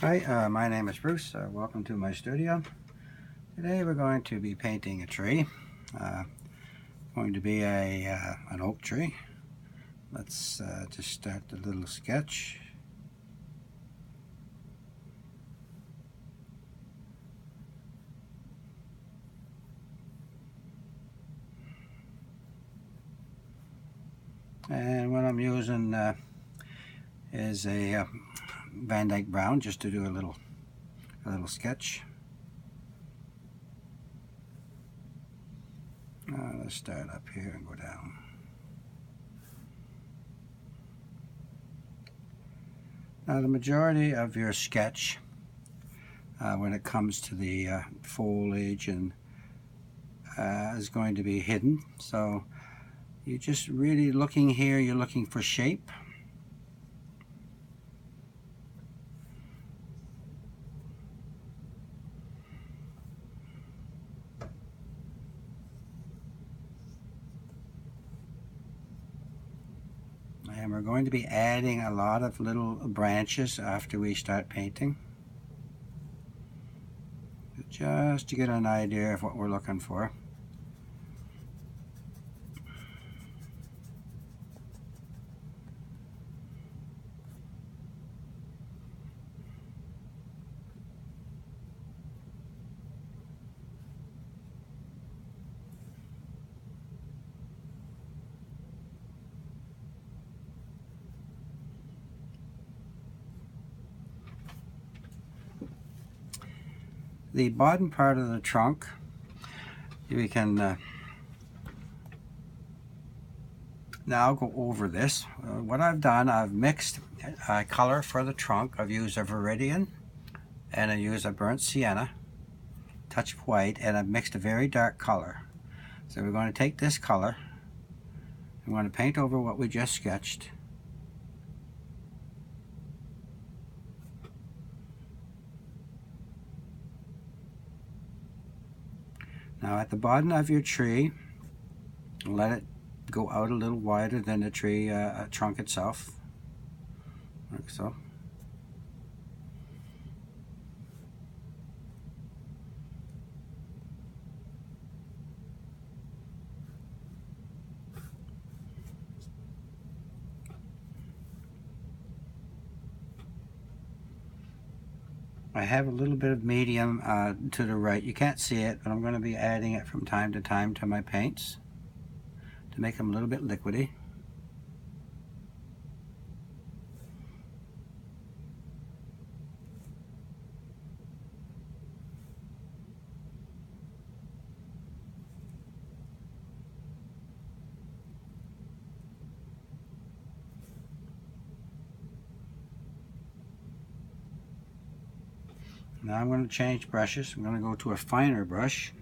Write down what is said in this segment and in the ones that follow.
Hi, my name is Bruce. Welcome to my studio. Today we're going to be painting a tree. Going to be an oak tree. Let's just start the little sketch. And what I'm using is a Van Dyke Brown just to do a little sketch. Let's start up here and go down. Now the majority of your sketch when it comes to the foliage and is going to be hidden. So you're just really looking here, you're looking for shape. And we're going to be adding a lot of little branches after we start painting, just to get an idea of what we're looking for. The bottom part of the trunk, we can now go over this. What I've done, I've mixed color for the trunk. I've used a Viridian and I used a burnt sienna, touch of white, and I've mixed a very dark color. So we're going to take this color, I'm going to paint over what we just sketched. Now at the bottom of your tree, let it go out a little wider than the tree trunk itself, like so. I have a little bit of medium to the right. You can't see it, but I'm going to be adding it from time to time to my paints to make them a little bit liquidy. Now I'm going to change brushes. I'm going to go to a finer brush.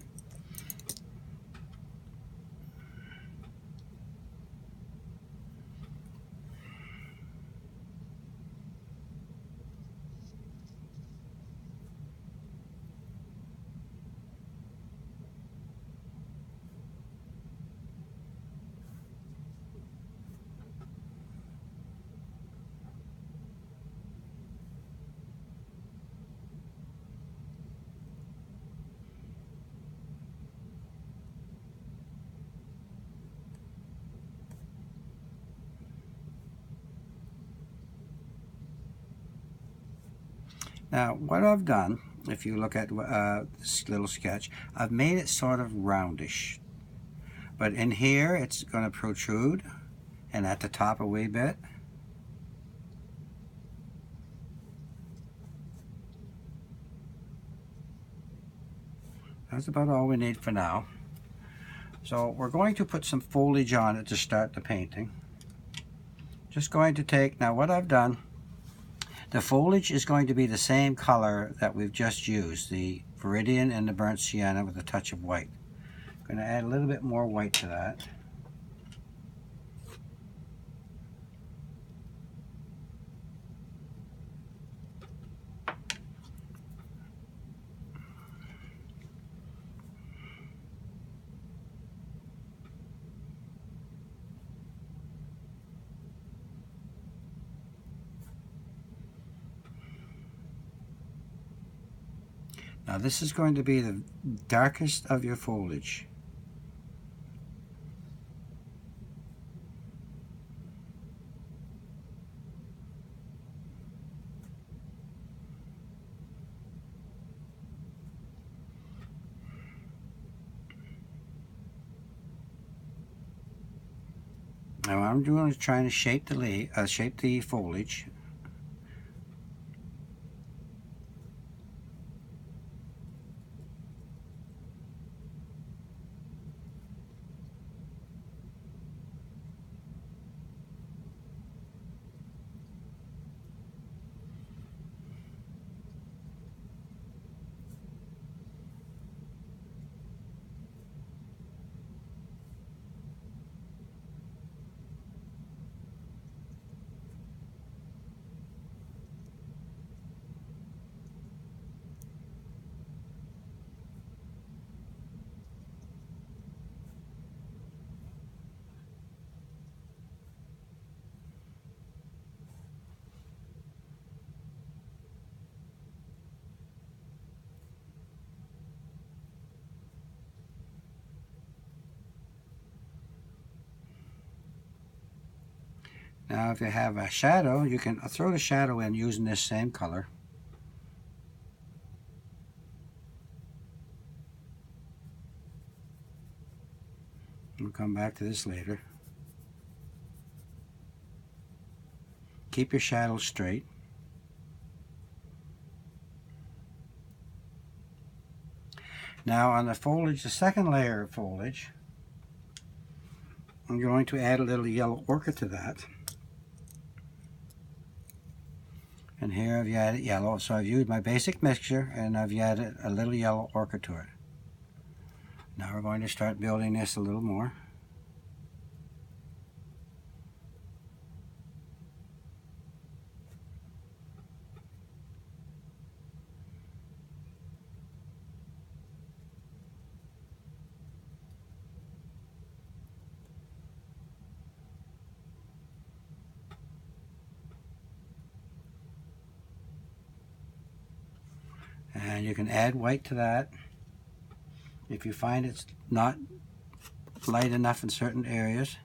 Now what I've done, if you look at this little sketch, I've made it sort of roundish. But in here it's going to protrude, and at the top a wee bit. That's about all we need for now. So we're going to put some foliage on it to start the painting. Just going to take, now what I've done, the foliage is going to be the same color that we've just used, the Viridian and the burnt sienna with a touch of white. I'm going to add a little bit more white to that. Now this is going to be the darkest of your foliage. Now what I'm doing is trying to shape the foliage. Now if you have a shadow, you can throw the shadow in using this same color. We'll come back to this later. Keep your shadows straight. Now on the foliage, the second layer of foliage, I'm going to add a little yellow ochre to that. And here I've added yellow, so I've used my basic mixture and I've added a little yellow ochre to it. Now we're going to start building this a little more. And you can add white to that if you find it's not light enough in certain areas.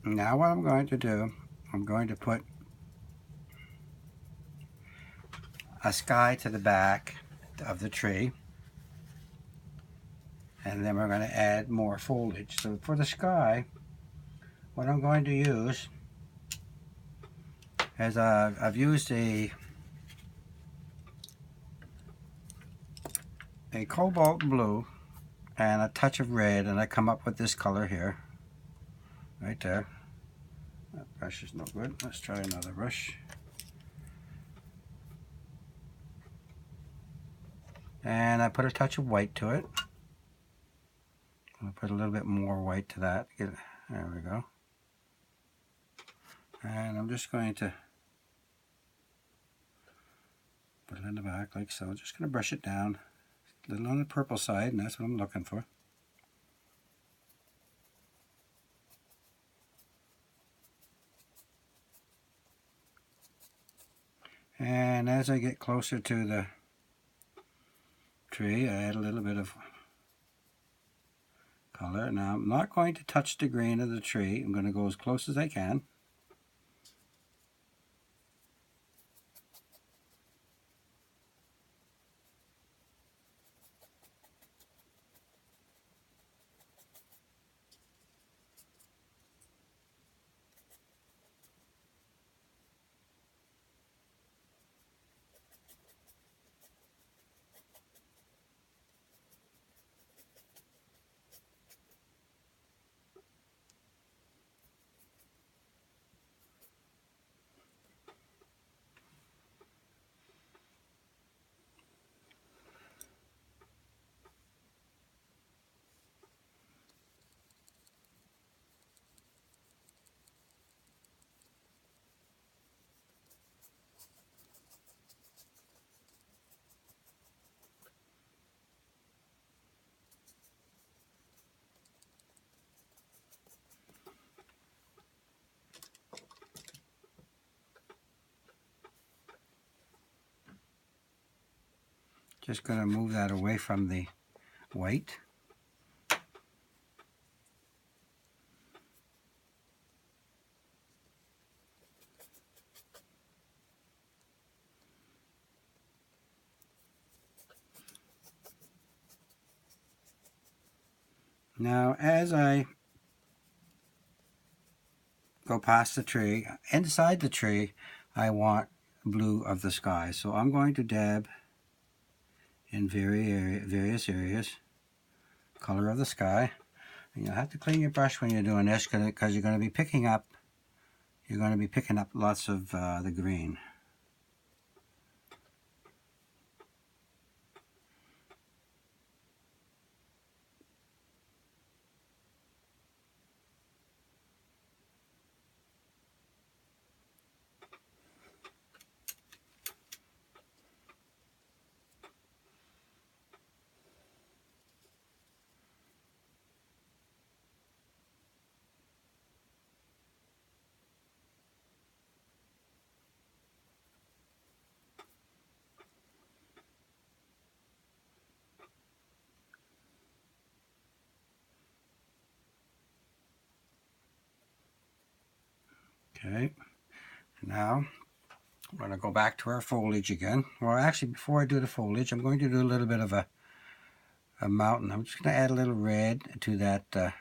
Now what I'm going to do, I'm going to put a sky to the back of the tree. and then we're going to add more foliage. So for the sky, what I'm going to use is I've used a cobalt blue and a touch of red, and I come up with this color here, right there. That brush is no good. Let's try another brush. And I put a touch of white to it. I'll put a little bit more white to that. There we go. And I'm just going to put it in the back like so. Just going to brush it down. A little on the purple side, and that's what I'm looking for. And as I get closer to the tree, I add a little bit of color. Now I'm not going to touch the green of the tree. I'm going to go as close as I can. Just going to move that away from the white. Now as I go past the tree, inside the tree I want blue of the sky. So I'm going to dab in various areas, color of the sky. And you'll have to clean your brush when you're doing this because you're going to be picking up lots of the green. Okay, now I'm going to go back to our foliage again. Well, actually, before I do the foliage, I'm going to do a little bit of a mountain. I'm just going to add a little red to that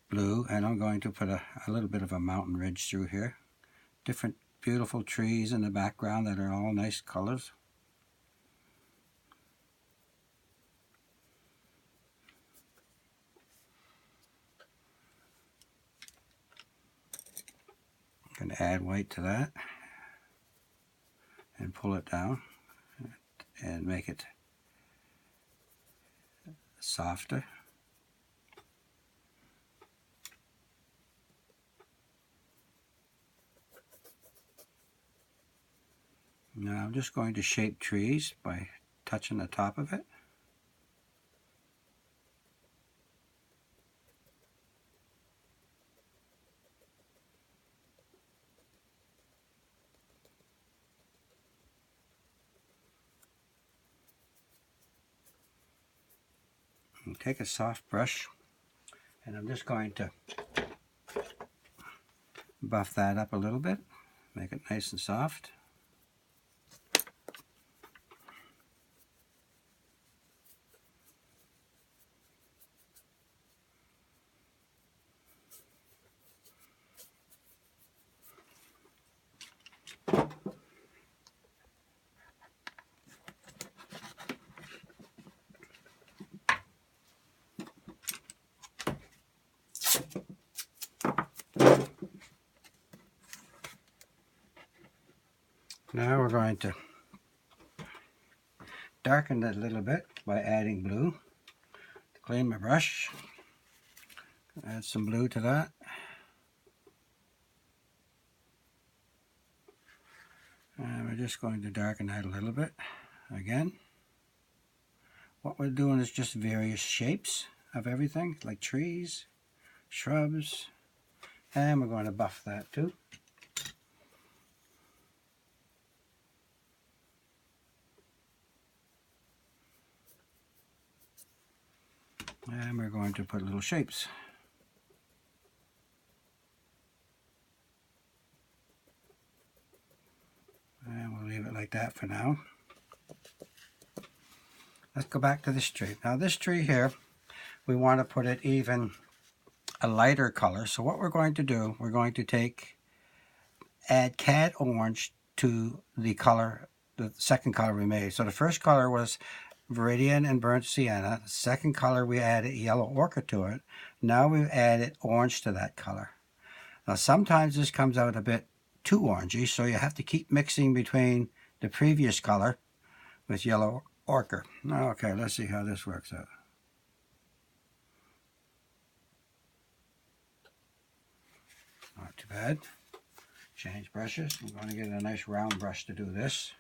blue, and I'm going to put a little bit of a mountain ridge through here. Different beautiful trees in the background that are all nice colors. I'm going to add white to that and pull it down and make it softer. Now I'm just going to shape trees by touching the top of it. And take a soft brush, and I'm just going to buff that up a little bit, make it nice and soft. Now we're going to darken it a little bit by adding blue. To clean my brush, add some blue to that. And we're just going to darken that a little bit again. What we're doing is just various shapes of everything, like trees, shrubs, and we're going to buff that too. And we're going to put little shapes. And we'll leave it like that for now. Let's go back to this tree. Now this tree here, we want to put it even a lighter color. So what we're going to do, we're going to add cad orange to the color, the second color we made. So the first color was Viridian and burnt sienna. The second color we added yellow ochre to it. Now we've added orange to that color. Now sometimes this comes out a bit too orangey, so you have to keep mixing between the previous color with yellow ochre. Okay, let's see how this works out. Not too bad. Change brushes. I'm going to get a nice round brush to do this.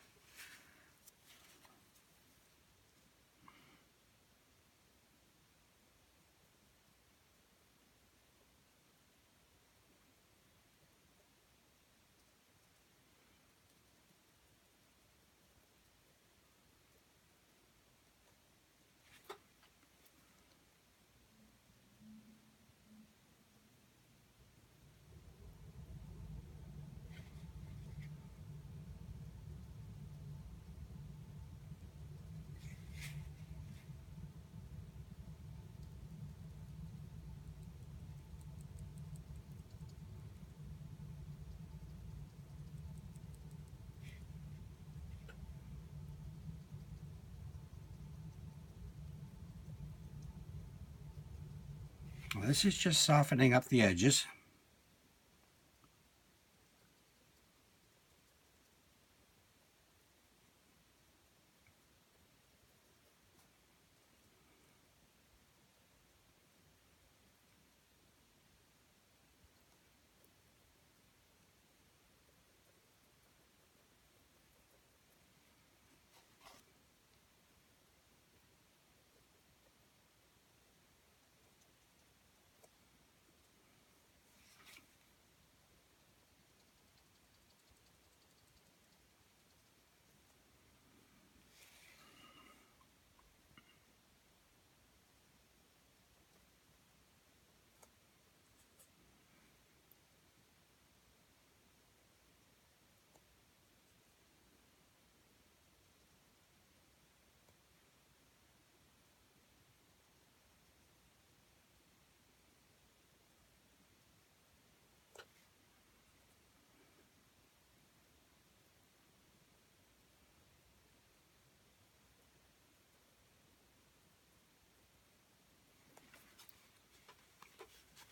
Well, this is just softening up the edges.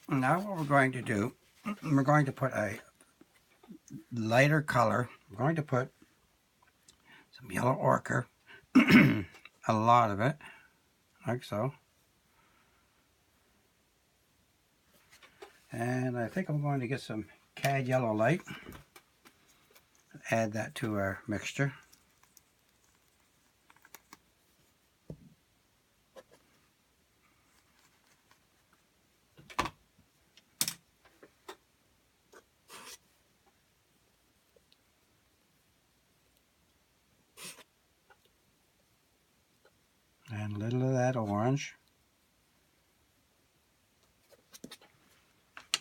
Now what we're going to do, we're going to put a lighter color. We're going to put some yellow ochre, a lot of it, like so. And I think I'm going to get some cad yellow light, add that to our mixture. And a little of that orange.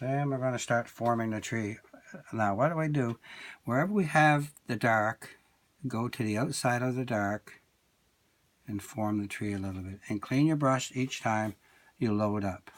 Then we're going to start forming the tree. Now what do I do? Wherever we have the dark, go to the outside of the dark and form the tree a little bit. And clean your brush each time you load up.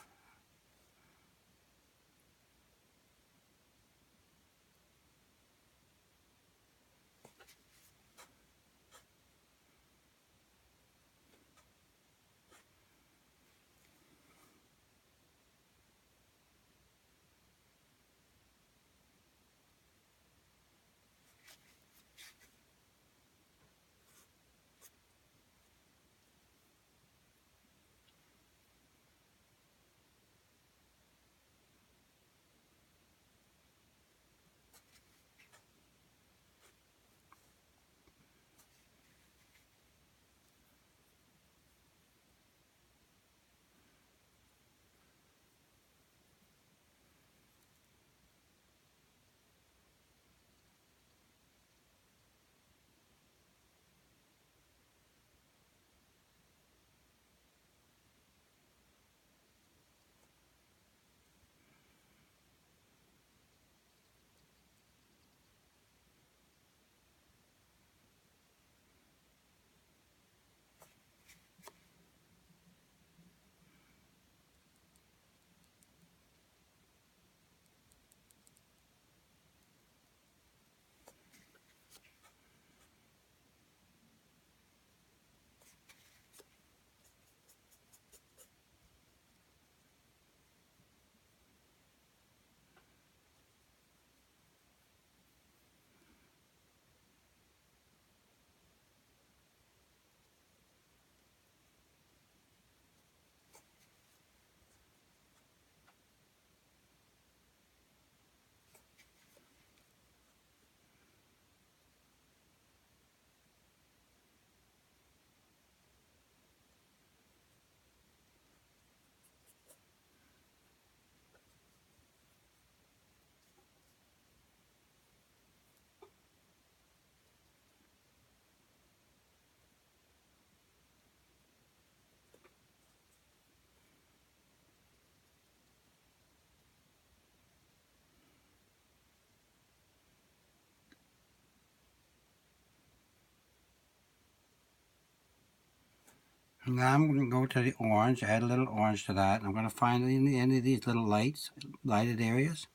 Now I'm going to go to the orange, add a little orange to that. I'm going to find any of these little lighted areas.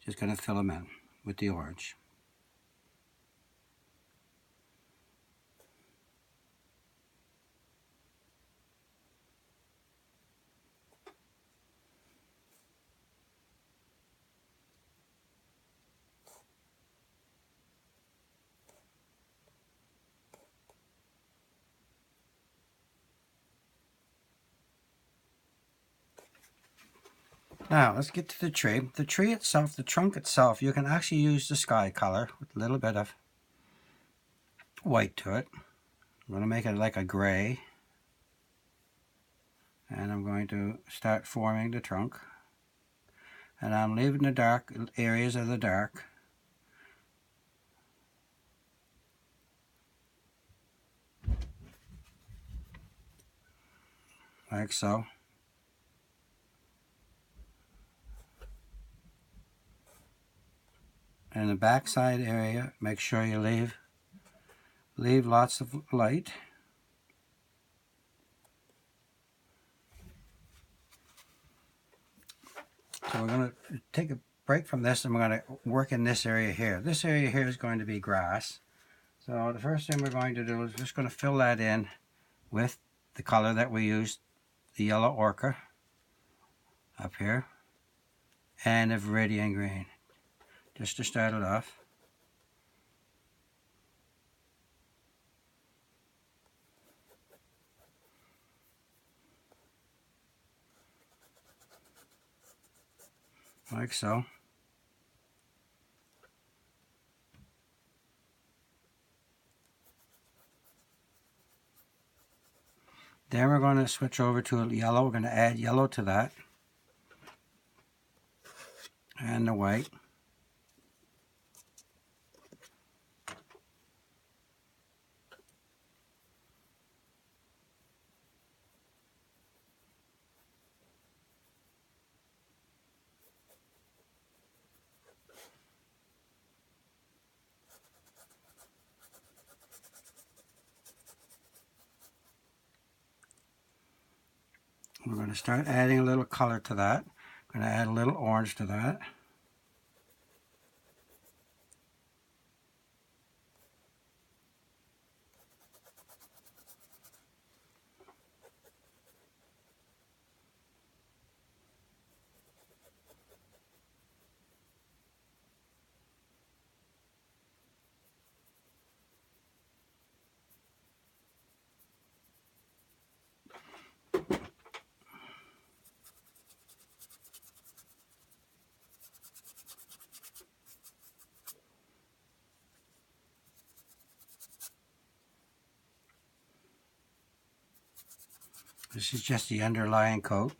Just going to fill them in with the orange. Now let's get to the tree. The tree itself, the trunk itself, you can actually use the sky color with a little bit of white to it. I'm going to make it like a gray. And I'm going to start forming the trunk. And I'm leaving the dark areas of the dark. Like so. And the backside area, make sure you leave lots of light. So we're going to take a break from this and we're going to work in this area here. This area here is going to be grass. So the first thing we're going to do is just going to fill that in with the color that we used, the yellow ochre up here, and the viridian green, just to start it off. Like so. Then we're going to switch over to yellow. We're going to add yellow to that. And the white. We're going to start adding a little color to that. I'm going to add a little orange to that. This is just the underlying coat.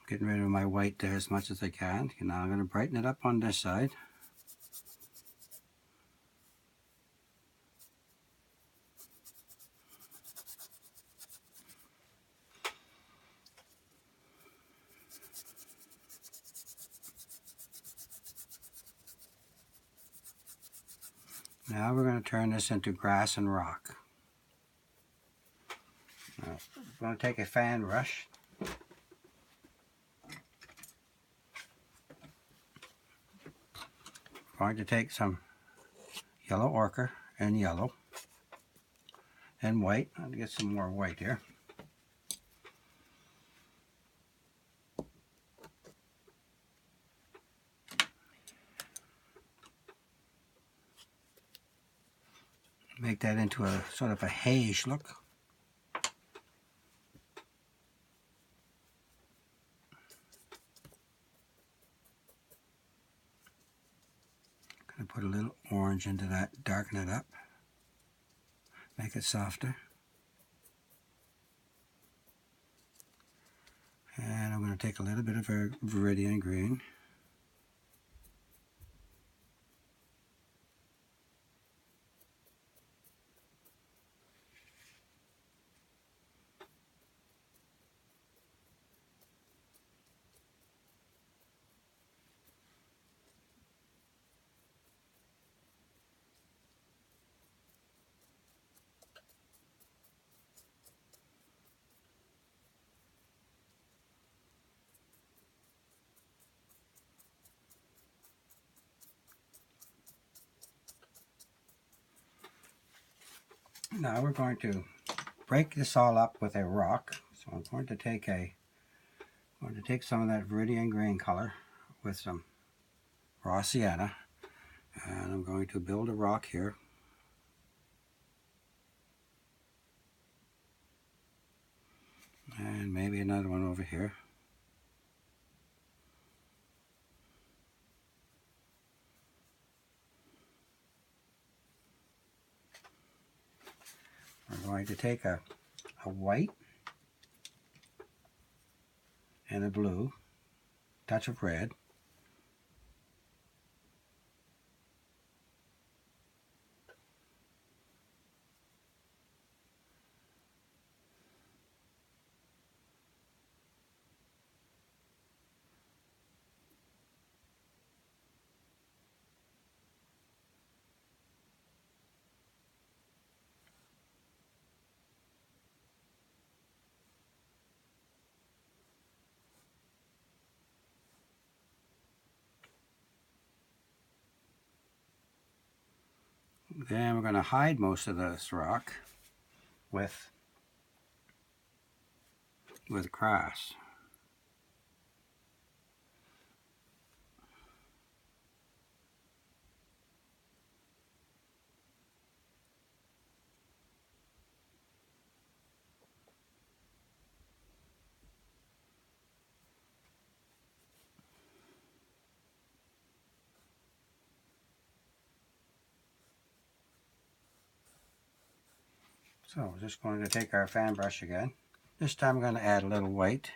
Getting rid of my white there as much as I can. Now I'm going to brighten it up on this side. Now we're going to turn this into grass and rock. Now, I'm going to take a fan brush. I'm going to take some yellow ochre and yellow and white. I'll get some more white here. Make that into a sort of a hayish look. Gonna put a little orange into that, darken it up, make it softer. And I'm going to take a little bit of a viridian green. Now we're going to break this all up with a rock. So I'm going to take some of that Viridian green color with some raw sienna, and I'm going to build a rock here. And maybe another one over here. We're going to take a white and a blue, touch of red. Then we're going to hide most of this rock with grass. So we're just going to take our fan brush again. This time I'm going to add a little white.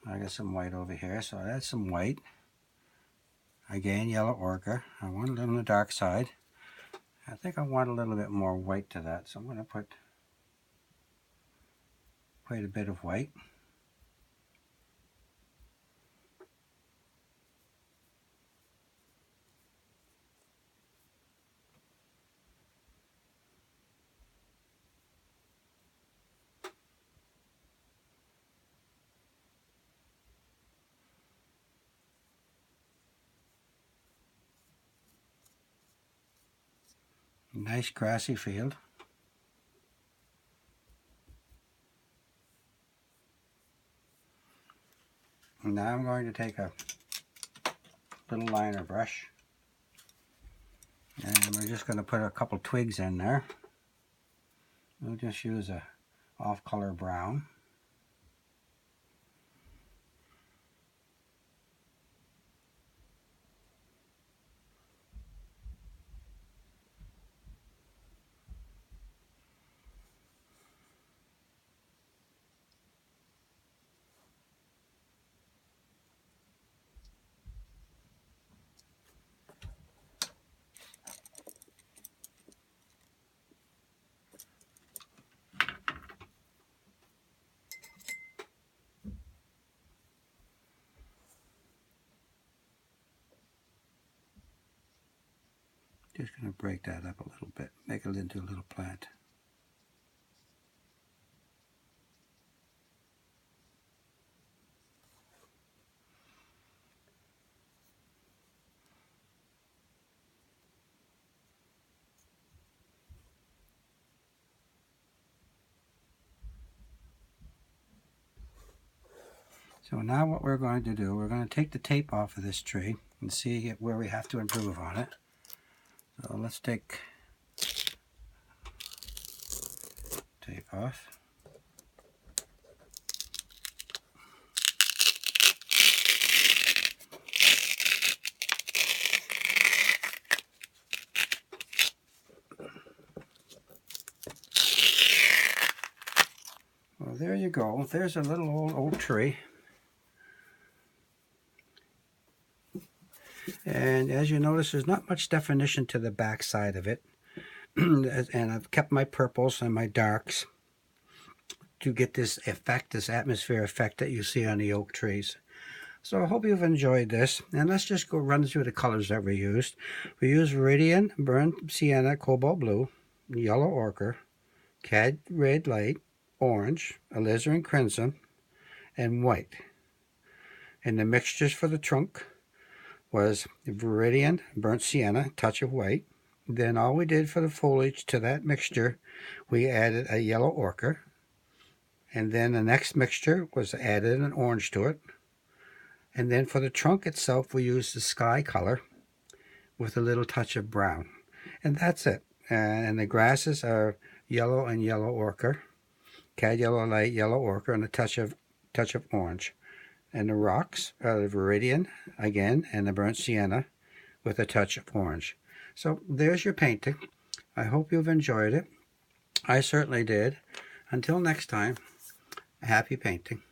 I got some white over here, so I'll add some white. Again, yellow ochre. I want a little on the dark side. I think I want a little bit more white to that, so I'm going to put quite a bit of white. Nice grassy field. And now I'm going to take a little liner brush, and we're just going to put a couple twigs in there. We'll just use a off-color brown. Just going to break that up a little bit, make it into a little plant. So now what we're going to do, we're going to take the tape off of this tree and see where we have to improve on it. So let's take tape off. Well, there you go. There's a little old tree. And as you notice, there's not much definition to the back side of it. And I've kept my purples and my darks to get this effect, this atmosphere effect that you see on the oak trees. So I hope you've enjoyed this. And let's just go run through the colors that we used. We used Viridian, burnt sienna, cobalt blue, yellow ochre, cad red light, orange, alizarin crimson, and white. And the mixtures for the trunk was Viridian, burnt sienna, touch of white, Then all we did for the foliage to that mixture, we added a yellow ochre. And then the next mixture was added an orange to it. And then for the trunk itself, we used the sky color with a little touch of brown. And that's it. And the grasses are yellow and yellow ochre, cad yellow light, yellow ochre, and a touch of orange. And the rocks are the Viridian, again, and the burnt sienna with a touch of orange. So there's your painting. I hope you've enjoyed it. I certainly did. Until next time, happy painting.